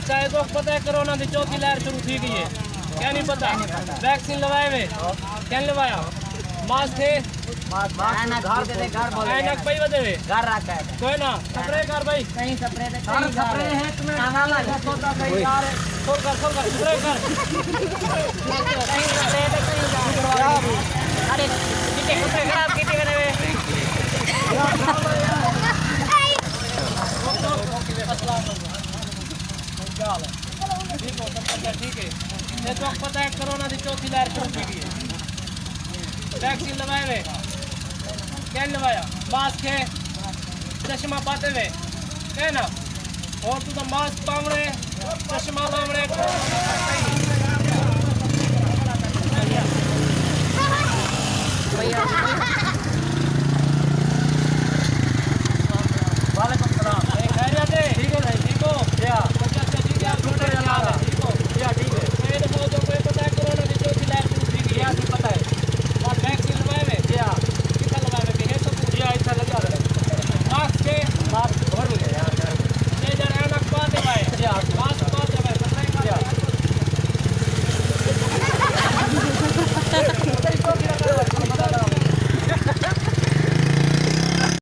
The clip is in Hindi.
अच्छा है तो पता है कोरोना की चौथी लहर शुरू थी गई है, क्या नहीं पता? वैक्सीन लगाए हुए क्या लगवाया? मास्क थे, ऐनक भाई बदे हुए घर रखा है कोई ना स्प्रे कर भाई, कहीं स्प्रे है तुम्हें खाना लगा खोल कर स्प्रे कर। कहीं स्प्रे है कहीं अरे कितने कुत्ते खराब कितने बने हुए ठीक हो सब ठीक है। ये तो पता है कोरोना की चौथी लहर शुरू की गई है, वैक्सीन लगाए हुए क्या लगाया? मास्क है, चश्मा पाते हुए है ना, और तू तो मास्क पावड़े चश्मा लावड़े